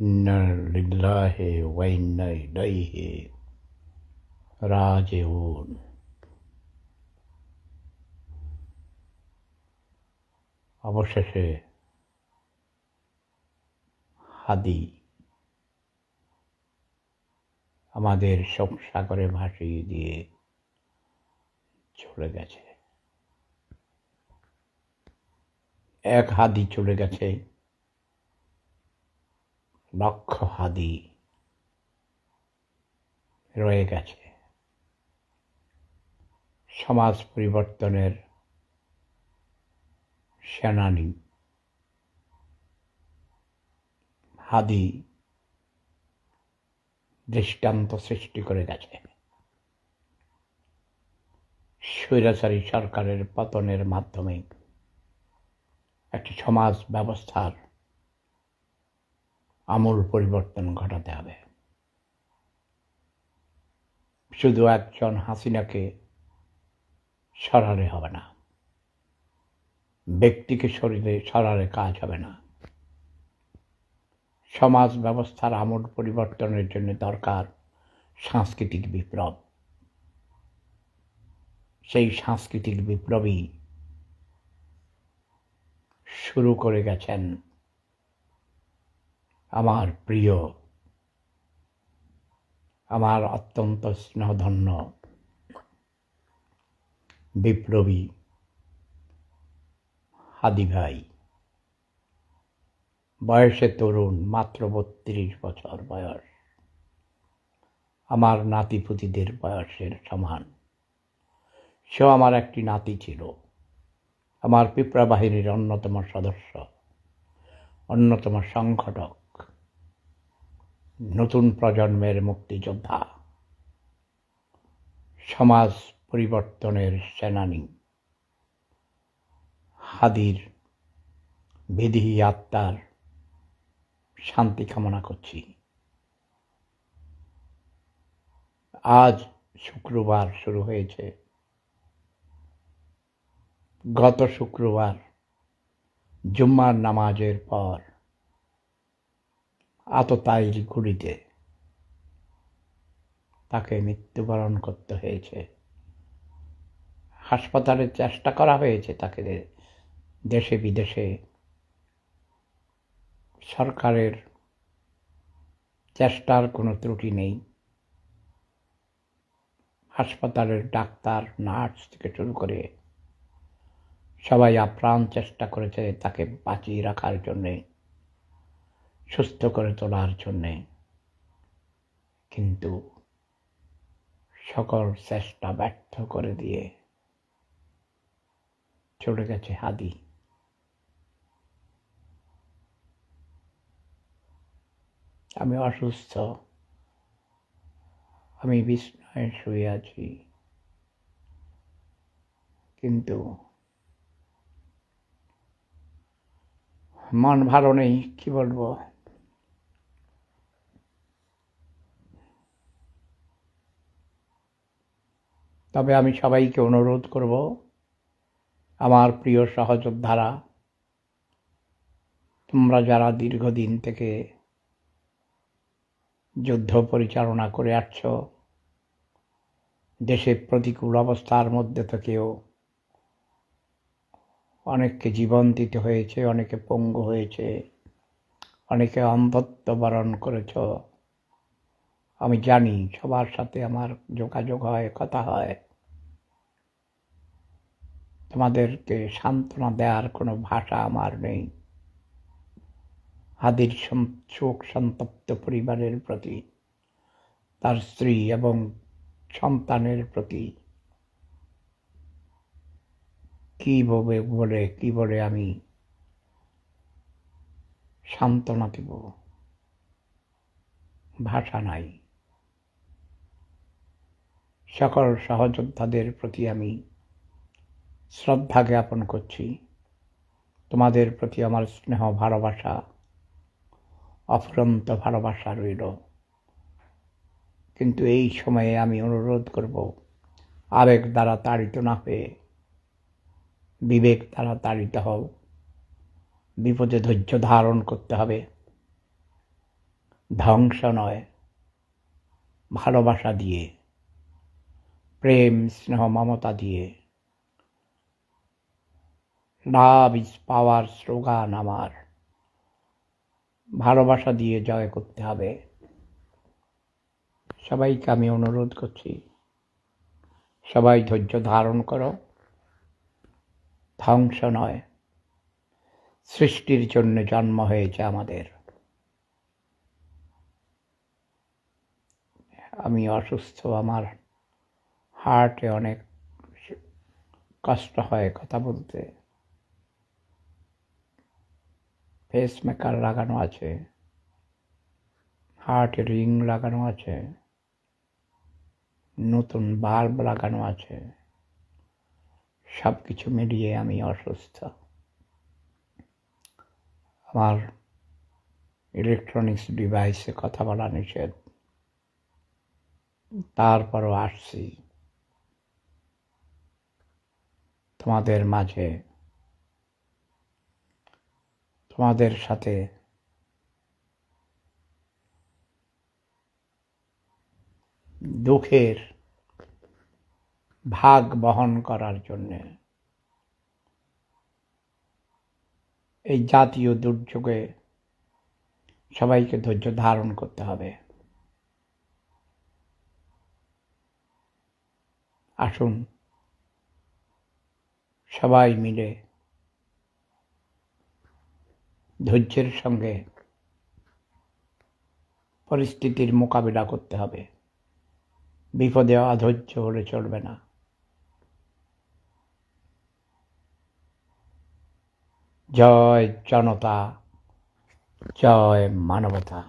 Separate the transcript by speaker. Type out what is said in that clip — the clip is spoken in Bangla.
Speaker 1: ইন্না লিল্লাহি ওয়া ইন্না ইলাইহি রাজিউন। অবশেষে হাদি আমাদের শোক সাগরে ভাসিয়ে দিয়ে চলে গেছে। এক হাদি চলে গেছে, লক্ষ হাদি রয়ে গেছে। সমাজ পরিবর্তনের সেনানী হাদি দৃষ্টান্ত সৃষ্টি করে গেছে। স্বৈরাচারী সরকারের পতনের মাধ্যমে একটি সমাজ ব্যবস্থার আমূল পরিবর্তন ঘটাতে হবে। শুধু একজন হাসিনাকে সরালে হবে না, ব্যক্তিকে সরালে কাজ হবে না। সমাজ ব্যবস্থার আমূল পরিবর্তনের জন্য দরকার সাংস্কৃতিক বিপ্লব। সেই সাংস্কৃতিক বিপ্লবই শুরু করে গেছেন আমার প্রিয়, আমার অত্যন্ত স্নেহধন্য বিপ্লবী হাদি ভাই। বয়সে তরুণ, মাত্র 32 বছর বয়স, আমার নাতিপুতিদের বয়সের সমান। সেও আমার একটি নাতি ছিল, আমার পিঁপড়া বাহিনীর অন্যতম সদস্য, অন্যতম সংগঠক, নতুন প্রজন্মের মুক্তিযোদ্ধা, সমাজ পরিবর্তনের সেনানী হাদির বিদেহী আত্মার শান্তি কামনা করছি। আজ শুক্রবার শুরু হয়েছে। গত শুক্রবার জুম্মার নামাজের পর আততায়ীর গুলিতে তাকে মৃত্যুবরণ করতে হয়েছে। হাসপাতালে চেষ্টা করা হয়েছে তাকে দেশে বিদেশে, সরকারের চেষ্টার কোনো ত্রুটি নেই। হাসপাতালের ডাক্তার, নার্স থেকে শুরু করে সবাই আপ্রাণ চেষ্টা করেছে তাকে বাঁচিয়ে রাখার জন্যে, সুস্থ করে তোলার জন্যে, কিন্তু সকল চেষ্টা ব্যর্থ করে দিয়ে চলে গেছে হাদি। আমি অসুস্থ, আমি বিছানায় শুয়ে আছি, কিন্তু মন ভালো নেই। কি বলবো, তবে আমি সবাইকে অনুরোধ করব, আমার প্রিয় সহযোদ্ধারা, তোমরা যারা দীর্ঘদিন থেকে যুদ্ধ পরিচালনা করে আসছো, দেশে প্রতিকূল অবস্থার মধ্যে থেকেও অনেককে জীবন দিতে হয়েছে, অনেকে পঙ্গু হয়েছে, অনেকে অন্ধত্ব বরণ করেছ। আমি জানি, সবার সাথে আমার যোগাযোগ হয়, কথা হয়। তোমাদেরকে সান্ত্বনা দেওয়ার কোনো ভাষা আমার নেই। হাদির শোক সন্তপ্ত পরিবারের প্রতি, তার স্ত্রী এবং সন্তানের প্রতি কি বলে আমি সান্ত্বনা দেব, ভাষা নাই। সকল সহযোদ্ধাদের প্রতি আমি শ্রদ্ধা জ্ঞাপন করছি। তোমাদের প্রতি আমার স্নেহ, ভালোবাসা, অফুরন্ত ভালোবাসা রইল। কিন্তু এই সময়ে আমি অনুরোধ করব, আবেগ দ্বারা তাড়িত না হয়ে বিবেক দ্বারা তাড়িত হও। বিপদে ধৈর্য ধারণ করতে হবে। ধ্বংস নয়, ভালোবাসা দিয়ে, প্রেম স্নেহ মমতা দিয়ে। লাভ ইজ পাওয়ার স্লোগান আমার। ভালোবাসা দিয়ে জয় করতে হবে। সবাইকে আমি অনুরোধ করছি, সবাই ধৈর্য ধারণ করো। ধ্বংস নয়, সৃষ্টির জন্য জন্ম হয়েছে আমাদের। আমি অসুস্থ, আমার হার্টে অনেক কষ্ট হয় কথা বলতে। পেসমেকার লাগানো আছে, হার্টে রিং লাগানো আছে, নতুন বাল্ব লাগানো আছে। সব কিছু মিলিয়ে আমি অসুস্থ। আমার ইলেকট্রনিক্স ডিভাইসে কথা বলা নিষেধ, তারপরও আসছি তোমাদের মাঝে, তোমাদের সাথে দুঃখের ভাগ বহন করার জন্যে। এই জাতীয় দুর্যোগে সবাইকে ধৈর্য ধারণ করতে হবে। আসুন সবাই মিলে ধৈর্যের সঙ্গে পরিস্থিতির মোকাবিলা করতে হবে। বিপদে অধৈর্য হলে চলবে না। জয় জনতা, জয় মানবতা।